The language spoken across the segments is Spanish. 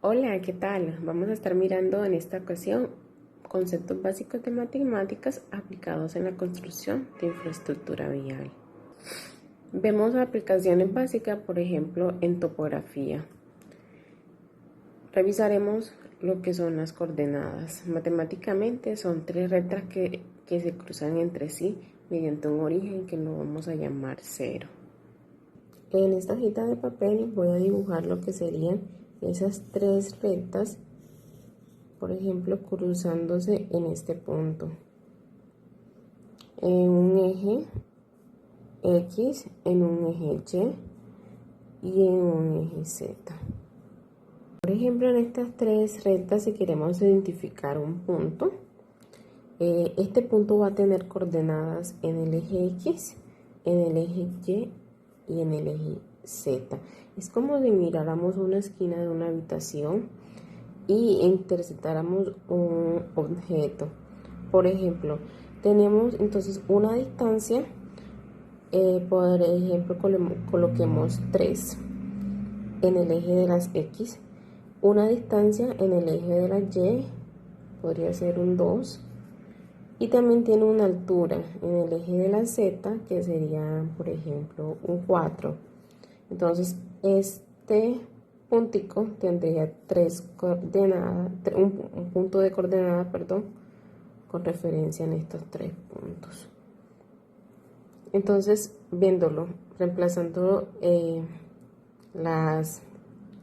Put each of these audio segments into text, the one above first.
Hola, ¿qué tal? Vamos a estar mirando en esta ocasión conceptos básicos de matemáticas aplicados en la construcción de infraestructura vial. Vemos aplicaciones básicas, por ejemplo, en topografía. Revisaremos lo que son las coordenadas. Matemáticamente son tres rectas que se cruzan entre sí mediante un origen que lo vamos a llamar cero. En esta hojita de papel voy a dibujar lo que serían esas tres rectas, por ejemplo, cruzándose en este punto, en un eje X, en un eje Y y en un eje Z. Por ejemplo, en estas tres rectas, si queremos identificar un punto, este punto va a tener coordenadas en el eje X, en el eje Y y en el eje Z. Es como si miráramos una esquina de una habitación y interceptáramos un objeto. Por ejemplo, tenemos entonces una distancia, por ejemplo, coloquemos 3 en el eje de las X, una distancia en el eje de la Y, podría ser un 2, y también tiene una altura en el eje de la Z, que sería, por ejemplo, un 4. Entonces, este puntico tendría tres coordenadas, un punto de coordenada, perdón, con referencia en estos tres puntos. Entonces, viéndolo, reemplazando las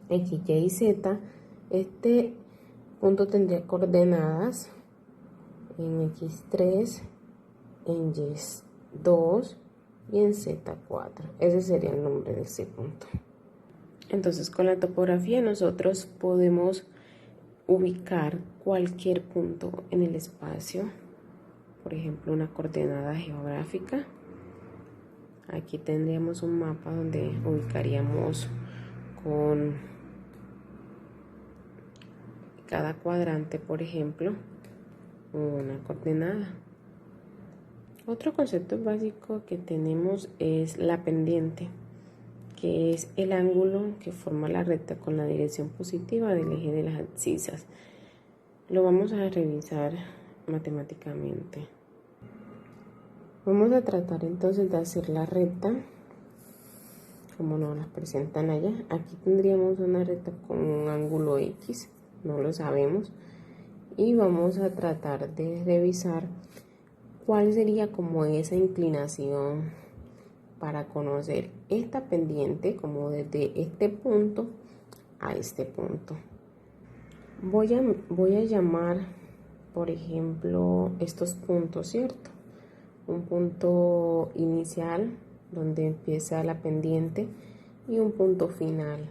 X, Y y Z, este punto tendría coordenadas en X3, en Y2 y en Z4. Ese sería el nombre de ese punto. Entonces, con la topografía nosotros podemos ubicar cualquier punto en el espacio, por ejemplo, una coordenada geográfica. Aquí tendríamos un mapa donde ubicaríamos con cada cuadrante, por ejemplo, una coordenada. Otro concepto básico que tenemos es la pendiente, que es el ángulo que forma la recta con la dirección positiva del eje de las abscisas. Lo vamos a revisar matemáticamente. Vamos a tratar entonces de hacer la recta como nos las presentan allá. Aquí tendríamos una recta con un ángulo X, no lo sabemos, y vamos a tratar de revisar cuál sería como esa inclinación para conocer esta pendiente, como desde este punto a este punto. Voy a llamar, por ejemplo, estos puntos, ¿cierto? Un punto inicial donde empieza la pendiente y un punto final,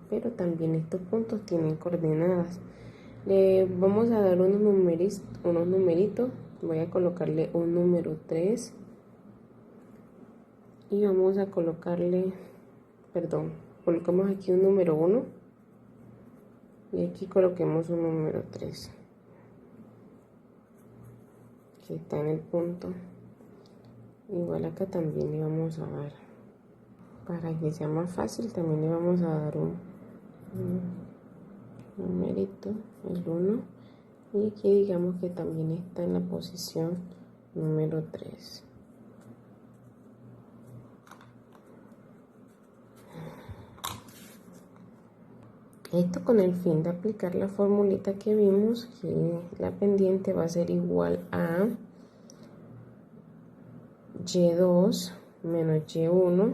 pero también estos puntos tienen coordenadas. Le vamos a dar unos numeritos. Voy a colocarle un número 3 y vamos a colocarle, colocamos aquí un número 1 y aquí coloquemos un número 3 que está en el punto. Igual acá también le vamos a dar, para que sea más fácil, también le vamos a dar un numerito, el 1, y aquí digamos que también está en la posición número 3. Esto con el fin de aplicar la formulita que vimos, que la pendiente va a ser igual a Y2 menos Y1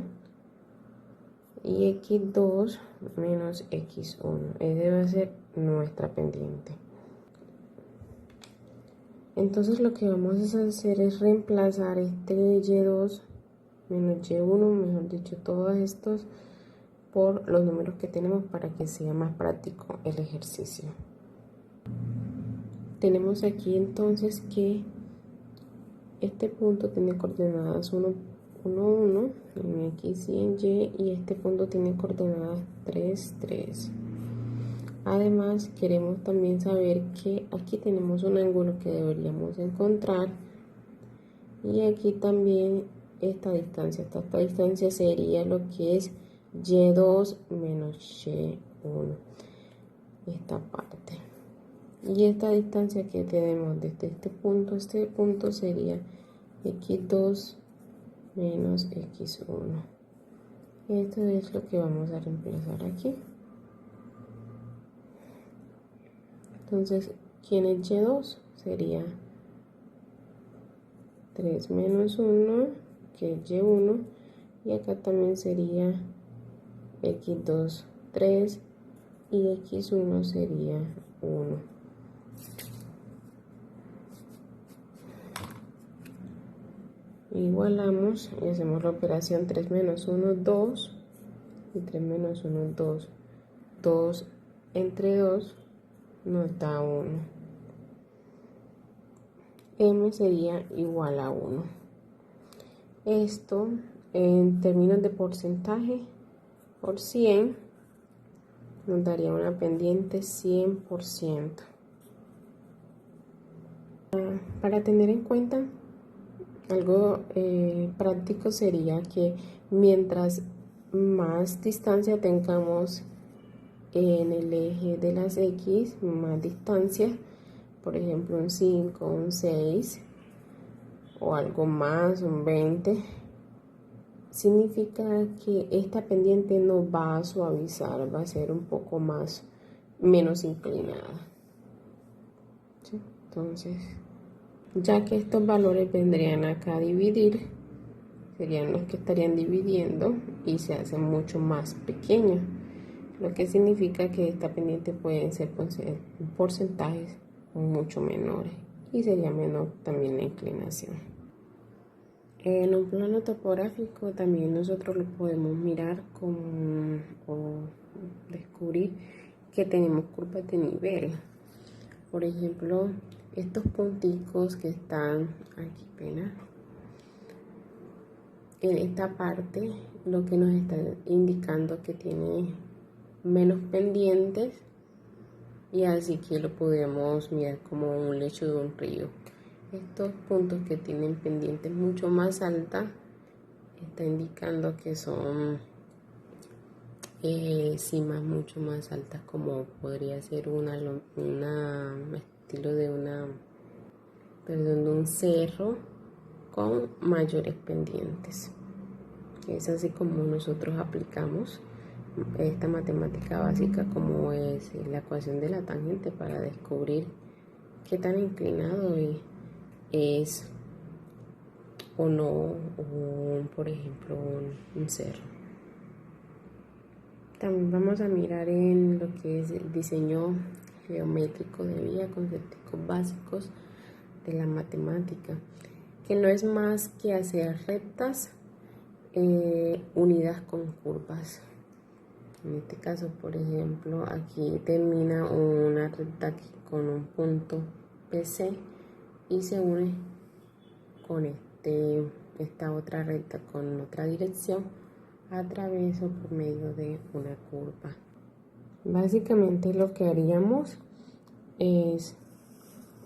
y X2 menos X1. Ese va a ser nuestra pendiente. Entonces lo que vamos a hacer es reemplazar este Y2 menos Y1, mejor dicho, todos estos por los números que tenemos para que sea más práctico el ejercicio. Tenemos aquí entonces que este punto tiene coordenadas 1, 1 en X y en Y, y este punto tiene coordenadas 3, 3. Además, queremos también saber que aquí tenemos un ángulo que deberíamos encontrar, y aquí también esta distancia sería lo que es Y2 menos Y1. esta parte. Y esta distancia que tenemos desde este punto sería x2 menos x1. Esto es lo que vamos a reemplazar aquí. Entonces, ¿quién es y2? Sería 3 menos 1, que es y1. Y acá también sería x2, 3. Y x1 sería 1. Igualamos y hacemos la operación 3 menos 1, 2. Y 3 menos 1, 2. 2 entre 2 nos da 1. M sería igual a 1. Esto en términos de porcentaje por 100 nos daría una pendiente 100%. Para tener en cuenta, algo práctico sería que mientras más distancia tengamos en el eje de las X, más distancia, por ejemplo un 5, un 6 o algo más, un 20, significa que esta pendiente no va a suavizar, va a ser un poco menos inclinada. ¿Sí? Entonces, ya que estos valores vendrían acá a dividir, serían los que estarían dividiendo y se hacen mucho más pequeños, lo que significa que esta pendiente pueden ser porcentajes mucho menores y sería menor también la inclinación. En un plano topográfico también nosotros lo podemos mirar o descubrir que tenemos curvas de nivel. Por ejemplo, estos punticos que están aquí, pena, en esta parte, lo que nos está indicando que tiene menos pendientes, y así que lo podemos mirar como un lecho de un río. Estos puntos que tienen pendientes mucho más altas está indicando que son cimas mucho más altas, como podría ser un estilo de de un cerro con mayores pendientes. Es así como nosotros aplicamos esta matemática básica, como es la ecuación de la tangente, para descubrir qué tan inclinado es o no, por ejemplo, un cerro. También vamos a mirar en lo que es el diseño geométrico de vía, conceptos básicos de la matemática, que no es más que hacer rectas unidas con curvas. En este caso, por ejemplo, aquí termina una recta aquí con un punto PC y se une con esta otra recta con otra dirección a través o por medio de una curva. Básicamente lo que haríamos es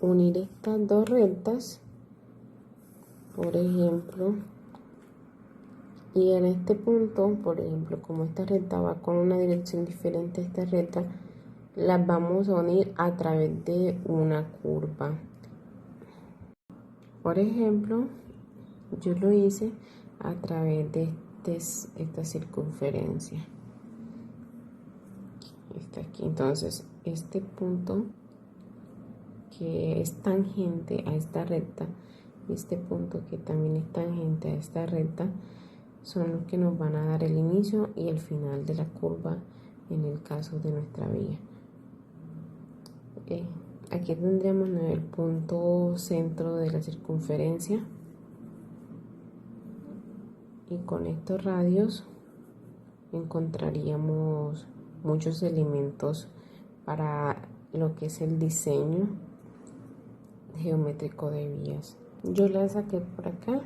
unir estas dos rectas, por ejemplo, y en este punto, por ejemplo, como esta recta va con una dirección diferente a esta recta, las vamos a unir a través de una curva. Por ejemplo, yo lo hice a través de esta circunferencia. Está aquí. Entonces, este punto que es tangente a esta recta y este punto que también es tangente a esta recta son los que nos van a dar el inicio y el final de la curva en el caso de nuestra vía. Aquí tendríamos el punto centro de la circunferencia, y con estos radios encontraríamos muchos elementos para lo que es el diseño geométrico de vías. Yo la saqué por acá.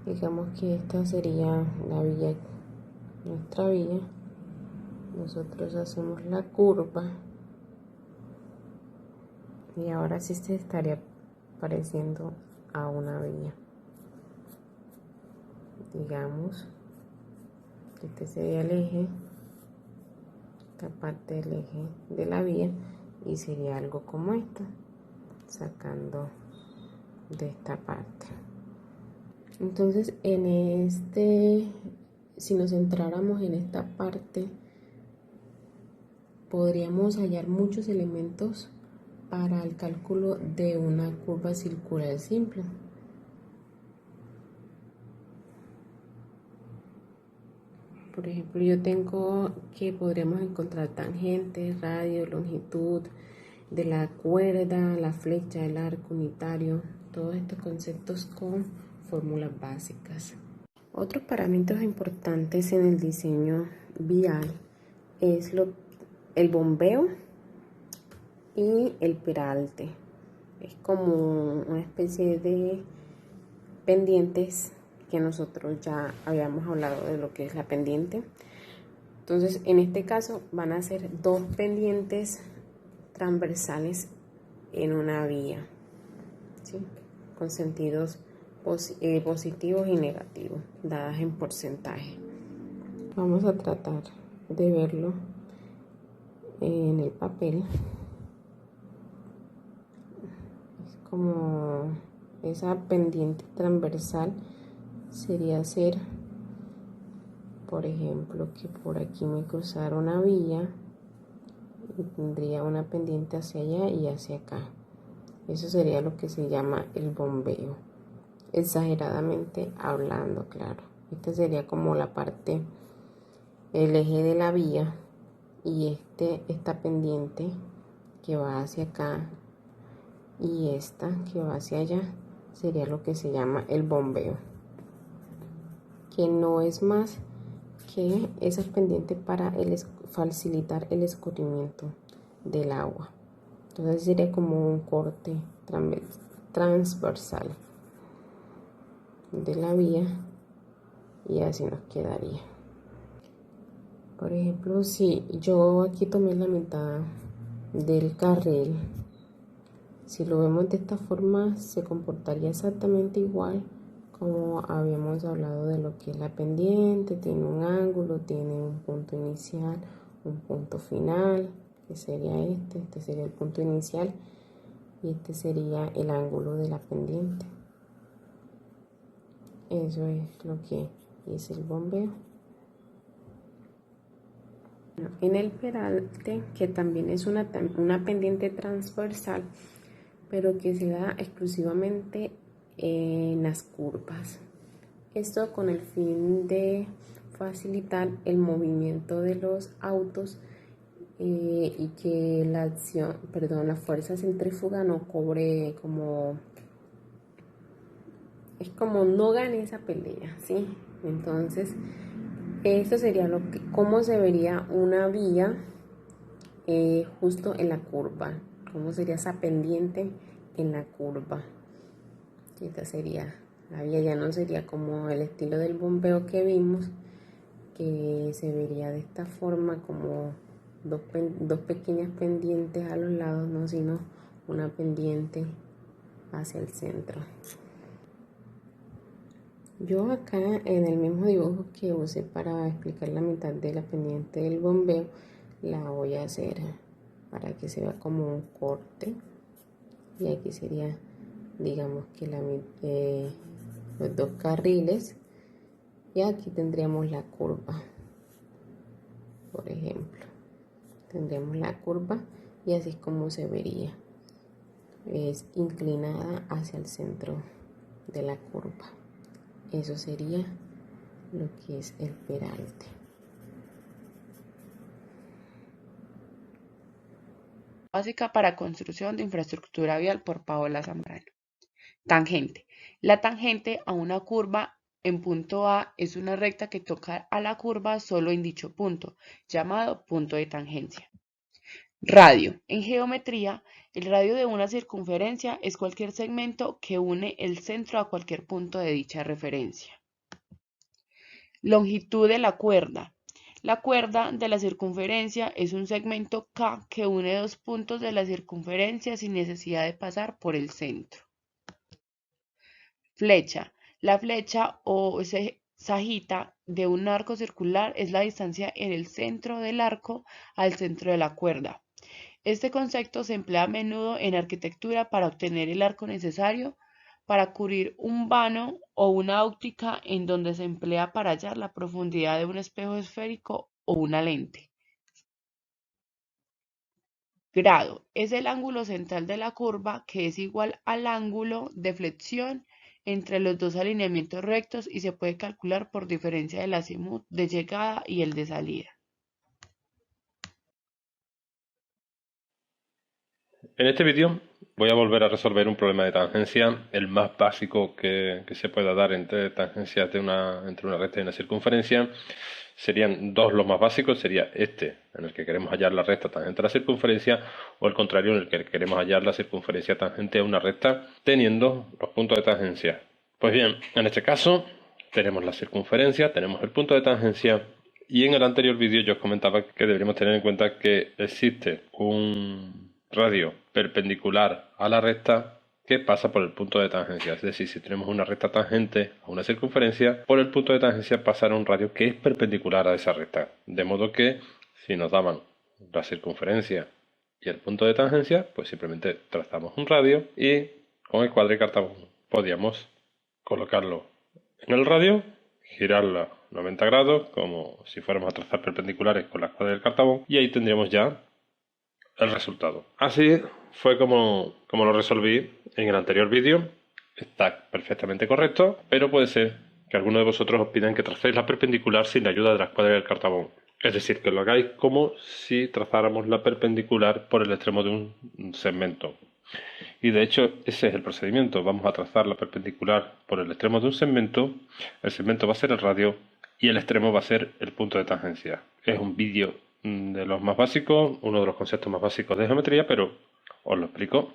Digamos que esta sería la vía, nuestra vía. Nosotros hacemos la curva y ahora sí se estaría pareciendo a una vía. Digamos, este sería el eje esta parte del eje de la vía y sería algo como esto, sacando de esta parte. Entonces si nos centráramos en esta parte, podríamos hallar muchos elementos para el cálculo de una curva circular simple. Por ejemplo, yo tengo que podríamos encontrar tangentes, radio, longitud de la cuerda, la flecha, el arco unitario, todos estos conceptos con fórmulas básicas. Otros parámetros importantes en el diseño vial es el bombeo y el peralte. Es como una especie de pendientes que nosotros ya habíamos hablado de lo que es la pendiente. Entonces, en este caso van a ser dos pendientes transversales en una vía, ¿sí? Con sentidos positivos y negativos, dadas en porcentaje. Vamos a tratar de verlo en el papel. Es como esa pendiente transversal sería hacer, por ejemplo, que por aquí me cruzara una vía y tendría una pendiente hacia allá y hacia acá. Eso sería lo que se llama el bombeo, exageradamente hablando, claro. Esta sería como la parte, el eje de la vía, y esta pendiente que va hacia acá y esta que va hacia allá sería lo que se llama el bombeo, que no es más que esas pendientes para facilitar el escurrimiento del agua. Entonces sería como un corte transversal de la vía y así nos quedaría. Por ejemplo, si yo aquí tomé la mitad del carril, si lo vemos de esta forma se comportaría exactamente igual como habíamos hablado de lo que es la pendiente. Tiene un ángulo, tiene un punto inicial, un punto final, que sería este sería el punto inicial y este sería el ángulo de la pendiente. Eso es lo que es el bombeo. En el peralte, que también es una pendiente transversal, pero que se da exclusivamente en las curvas. Esto con el fin de facilitar el movimiento de los autos y que la fuerza centrífuga no cobre es como no gane esa pelea, ¿sí? Entonces, esto sería cómo se vería una vía justo en la curva, cómo sería esa pendiente en la curva. Esta sería la vía, ya no sería como el estilo del bombeo que vimos, que se vería de esta forma como dos pequeñas pendientes a los lados, no, sino una pendiente hacia el centro. Yo acá en el mismo dibujo que usé para explicar la mitad de la pendiente del bombeo, la voy a hacer para que se vea como un corte, y aquí sería, digamos que los dos carriles, y aquí tendríamos la curva. Por ejemplo, tendríamos la curva y así es como se vería, es inclinada hacia el centro de la curva. Eso sería lo que es el peralte. Básica para construcción de infraestructura vial por Paola Zambrano. Tangente. La tangente a una curva en punto A es una recta que toca a la curva solo en dicho punto, llamado punto de tangencia. Radio. En geometría, el radio de una circunferencia es cualquier segmento que une el centro a cualquier punto de dicha referencia. Longitud de la cuerda. La cuerda de la circunferencia es un segmento K que une dos puntos de la circunferencia sin necesidad de pasar por el centro. Flecha. La flecha o sajita de un arco circular es la distancia en el centro del arco al centro de la cuerda. Este concepto se emplea a menudo en arquitectura para obtener el arco necesario para cubrir un vano o una óptica, en donde se emplea para hallar la profundidad de un espejo esférico o una lente. Grado es el ángulo central de la curva, que es igual al ángulo de flexión entre los dos alineamientos rectos y se puede calcular por diferencia del azimut de llegada y el de salida. En este vídeo voy a volver a resolver un problema de tangencia, el más básico que se pueda dar entre tangencias entre una recta y una circunferencia. Serían dos los más básicos, sería este, en el que queremos hallar la recta tangente a la circunferencia, o el contrario, en el que queremos hallar la circunferencia tangente a una recta, teniendo los puntos de tangencia. Pues bien, en este caso tenemos la circunferencia, tenemos el punto de tangencia, y en el anterior vídeo yo os comentaba que deberíamos tener en cuenta que existe un radio perpendicular a la recta que pasa por el punto de tangencia. Es decir, si tenemos una recta tangente a una circunferencia, por el punto de tangencia pasará un radio que es perpendicular a esa recta. De modo que si nos daban la circunferencia y el punto de tangencia, pues simplemente trazamos un radio y con el cuadro de cartabón podíamos colocarlo en el radio, girarla 90 grados como si fuéramos a trazar perpendiculares con la cuadra del cartabón, y ahí tendríamos ya el resultado. Así fue como lo resolví en el anterior vídeo. Está perfectamente correcto, pero puede ser que alguno de vosotros os pidan que tracéis la perpendicular sin la ayuda de la escuadra del cartabón. Es decir, que lo hagáis como si trazáramos la perpendicular por el extremo de un segmento. Y de hecho ese es el procedimiento. Vamos a trazar la perpendicular por el extremo de un segmento. El segmento va a ser el radio y el extremo va a ser el punto de tangencia. Es un vídeo de los más básicos, uno de los conceptos más básicos de geometría, pero os lo explico.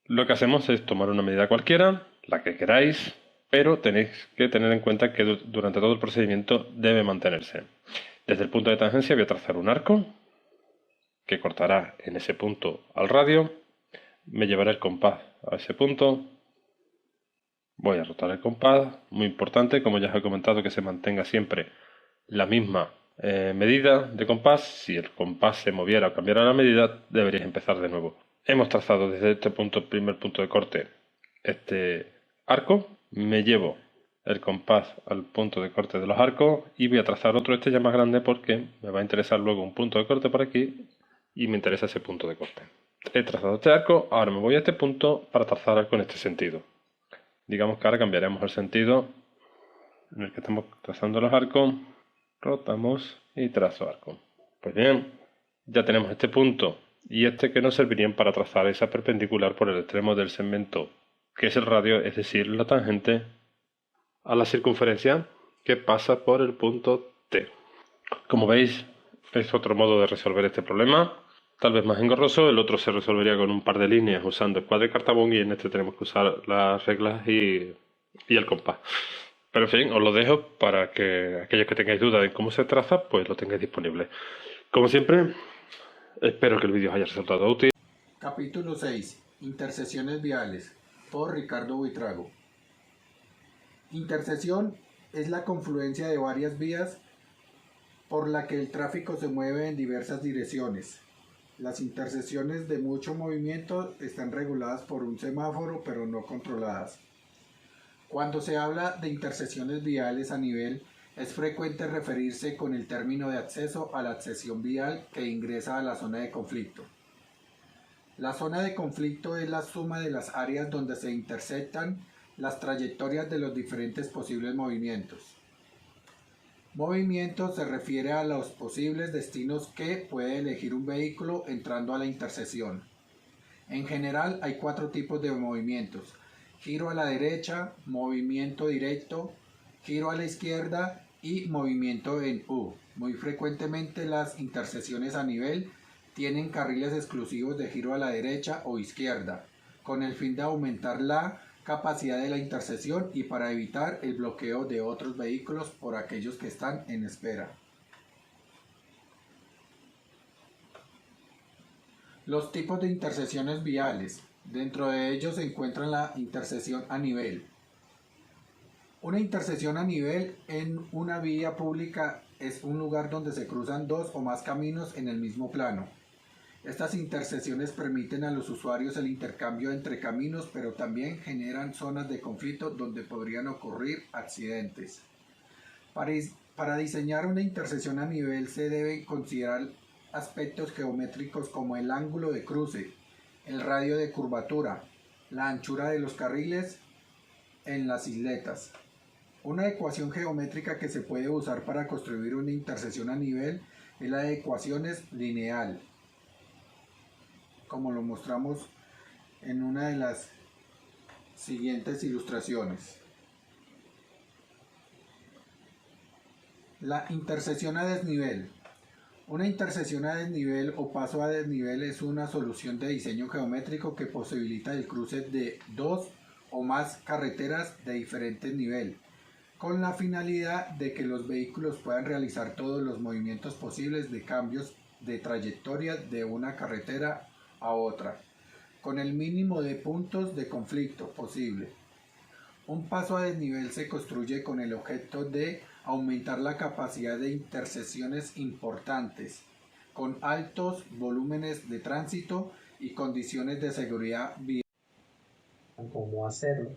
Lo que hacemos es tomar una medida cualquiera, la que queráis, pero tenéis que tener en cuenta que durante todo el procedimiento debe mantenerse. Desde el punto de tangencia voy a trazar un arco que cortará en ese punto al radio. Me llevaré el compás a ese punto. Voy a rotar el compás, muy importante, como ya os he comentado, que se mantenga siempre la misma medida de compás. Si el compás se moviera o cambiara la medida, deberíais empezar de nuevo. Hemos trazado desde este punto, primer punto de corte, este arco. Me llevo el compás al punto de corte de los arcos y voy a trazar otro, este ya más grande, porque me va a interesar luego un punto de corte por aquí y me interesa ese punto de corte. He trazado este arco, ahora me voy a este punto para trazar arco en este sentido. Digamos que ahora cambiaremos el sentido en el que estamos trazando los arcos. Rotamos y trazo arco. Pues bien, ya tenemos este punto y este que nos servirían para trazar esa perpendicular por el extremo del segmento, que es el radio, es decir, la tangente a la circunferencia que pasa por el punto T. Como veis, es otro modo de resolver este problema, tal vez más engorroso. El otro se resolvería con un par de líneas usando escuadra y cartabón, y en este tenemos que usar las reglas y el compás. Pero en fin, os lo dejo para que aquellos que tengáis dudas de cómo se traza, pues lo tengáis disponible. Como siempre, espero que el vídeo os haya resultado útil. Capítulo 6. Intersecciones viales, por Ricardo Buitrago. Intersección es la confluencia de varias vías por la que el tráfico se mueve en diversas direcciones. Las intersecciones de mucho movimiento están reguladas por un semáforo, pero no controladas. Cuando se habla de intersecciones viales a nivel, es frecuente referirse con el término de acceso a la accesión vial que ingresa a la zona de conflicto. La zona de conflicto es la suma de las áreas donde se intersectan las trayectorias de los diferentes posibles movimientos. Movimiento se refiere a los posibles destinos que puede elegir un vehículo entrando a la intersección. En general hay 4 tipos de movimientos: giro a la derecha, movimiento directo, giro a la izquierda y movimiento en U. Muy frecuentemente las intersecciones a nivel tienen carriles exclusivos de giro a la derecha o izquierda, con el fin de aumentar la capacidad de la intersección y para evitar el bloqueo de otros vehículos por aquellos que están en espera. Los tipos de intersecciones viales. Dentro de ellos se encuentra la intersección a nivel. Una intersección a nivel en una vía pública es un lugar donde se cruzan dos o más caminos en el mismo plano. Estas intersecciones permiten a los usuarios el intercambio entre caminos, pero también generan zonas de conflicto donde podrían ocurrir accidentes. Para diseñar una intersección a nivel se deben considerar aspectos geométricos como el ángulo de cruce, el radio de curvatura, la anchura de los carriles en las isletas. Una ecuación geométrica que se puede usar para construir una intersección a nivel es la de ecuaciones lineal, como lo mostramos en una de las siguientes ilustraciones. La intersección a desnivel. Una intersección a desnivel o paso a desnivel es una solución de diseño geométrico que posibilita el cruce de dos o más carreteras de diferente nivel, con la finalidad de que los vehículos puedan realizar todos los movimientos posibles de cambios de trayectoria de una carretera a otra, con el mínimo de puntos de conflicto posible. Un paso a desnivel se construye con el objeto de aumentar la capacidad de intersecciones importantes, con altos volúmenes de tránsito y condiciones de seguridad vial. ¿Cómo hacerlo?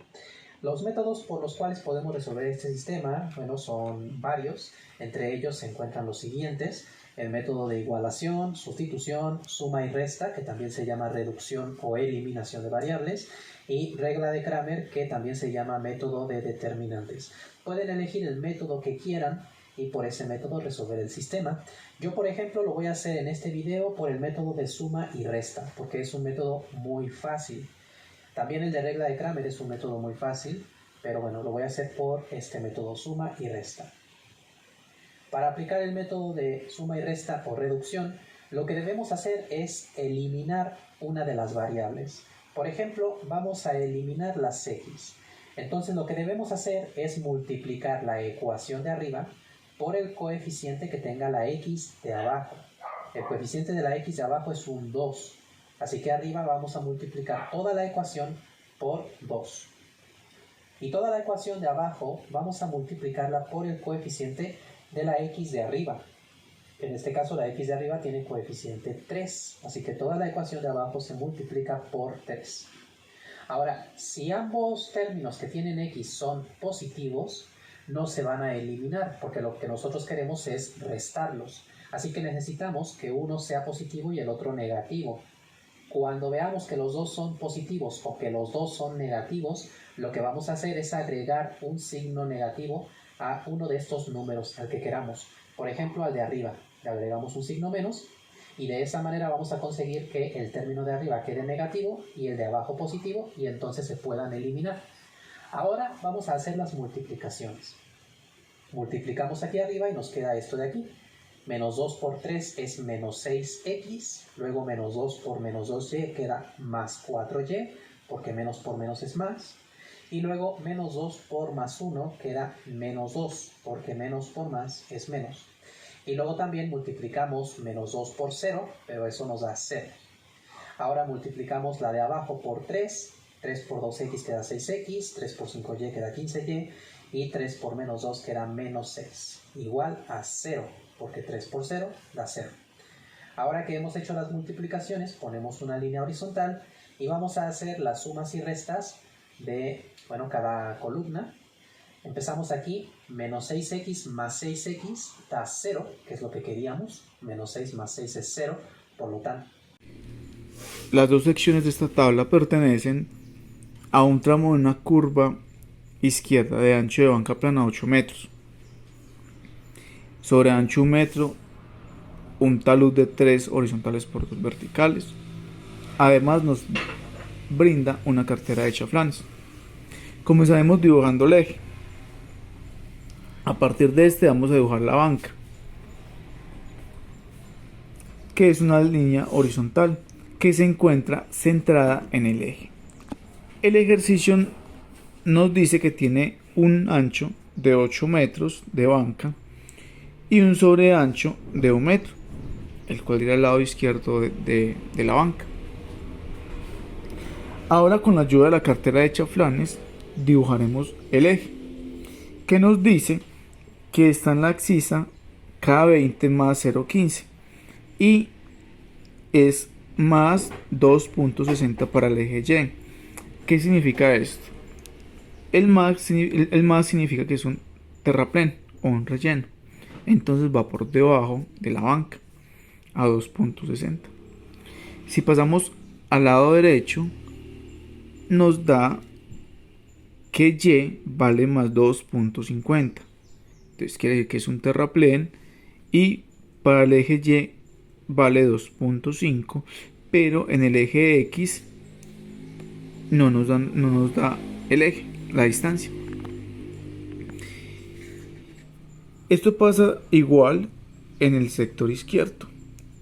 Los métodos por los cuales podemos resolver este sistema, bueno, son varios. Entre ellos se encuentran los siguientes: el método de igualación, sustitución, suma y resta, que también se llama reducción o eliminación de variables, y regla de Kramer, que también se llama método de determinantes. Pueden elegir el método que quieran y por ese método resolver el sistema. Yo, por ejemplo, lo voy a hacer en este video por el método de suma y resta, porque es un método muy fácil. También el de regla de Kramer es un método muy fácil, pero bueno, lo voy a hacer por este método suma y resta. Para aplicar el método de suma y resta o reducción, lo que debemos hacer es eliminar una de las variables. Por ejemplo, vamos a eliminar las x. Entonces lo que debemos hacer es multiplicar la ecuación de arriba por el coeficiente que tenga la x de abajo. El coeficiente de la x de abajo es un 2. Así que arriba vamos a multiplicar toda la ecuación por 2. Y toda la ecuación de abajo vamos a multiplicarla por el coeficiente de la x de arriba. En este caso la x de arriba tiene coeficiente 3. Así que toda la ecuación de abajo se multiplica por 3. Ahora, si ambos términos que tienen x son positivos, no se van a eliminar, porque lo que nosotros queremos es restarlos. Así que necesitamos que uno sea positivo y el otro negativo. Cuando veamos que los dos son positivos o que los dos son negativos, lo que vamos a hacer es agregar un signo negativo a uno de estos números, al que queramos. Por ejemplo, al de arriba, le agregamos un signo menos y de esa manera vamos a conseguir que el término de arriba quede negativo y el de abajo positivo y entonces se puedan eliminar. Ahora vamos a hacer las multiplicaciones. Multiplicamos aquí arriba y nos queda esto de aquí. Menos 2 por 3 es menos 6x, luego menos 2 por menos 2y queda más 4y, porque menos por menos es más. Y luego menos 2 por más 1 queda menos 2, porque menos por más es menos. Y luego también multiplicamos menos 2 por 0, pero eso nos da 0. Ahora multiplicamos la de abajo por 3, 3 por 2x queda 6x, 3 por 5y queda 15y, y 3 por menos 2 queda menos 6, igual a 0, porque 3 por 0 da 0. Ahora que hemos hecho las multiplicaciones, ponemos una línea horizontal y vamos a hacer las sumas y restas de, cada columna. Empezamos aquí, menos 6x más 6x da 0, que es lo que queríamos. Menos 6 más 6 es 0, por lo tanto. Las dos secciones de esta tabla pertenecen a un tramo de una curva izquierda de ancho de banca plana 8 metros. Sobre ancho 1 metro, un talud de 3 horizontales por 2 verticales. Además nos brinda una cartera de chaflanes. Comenzaremos dibujando el eje. A partir de este vamos a dibujar la banca, que es una línea horizontal que se encuentra centrada en el eje. El ejercicio nos dice que tiene un ancho de 8 metros de banca y un sobreancho de 1 metro, el cual irá al lado izquierdo de la banca. Ahora, con la ayuda de la cartera de chaflanes, dibujaremos el eje. que nos dice que está en la abscisa K20 más 0,15 y es más 2.60 para el eje Y. ¿Qué significa esto? El más significa que es un terraplén o un relleno. Entonces va por debajo de la banca a 2.60. Si pasamos al lado derecho, nos da que Y vale más 2.50. Entonces quiere decir que es un terraplén y para el eje Y vale 2.5, pero en el eje X no nos da el eje, la distancia. Esto pasa igual en el sector izquierdo,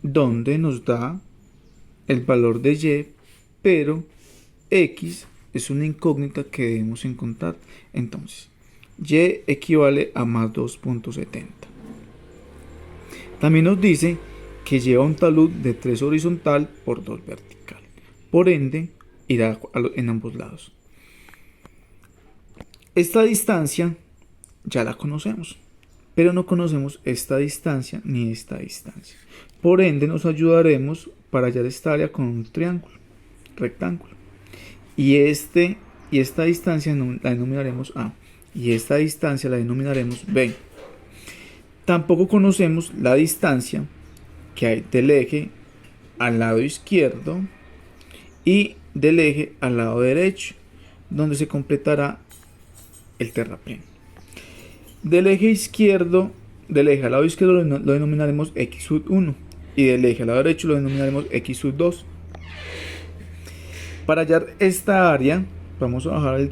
donde nos da el valor de Y, pero X es una incógnita que debemos encontrar. Entonces, Y equivale a más 2.70. También nos dice que lleva un talud de 3 horizontal por 2 vertical. Por ende, irá en ambos lados. Esta distancia ya la conocemos, pero no conocemos esta distancia ni esta distancia. Por ende, nos ayudaremos para hallar esta área con un triángulo, rectángulo. Y esta distancia la denominaremos A. Y esta distancia la denominaremos B. Tampoco conocemos la distancia que hay del eje al lado izquierdo y del eje al lado derecho, donde se completará el terraplén. Del eje al lado izquierdo lo denominaremos X sub 1 y del eje al lado derecho lo denominaremos X sub 2. Para hallar esta área, vamos a bajar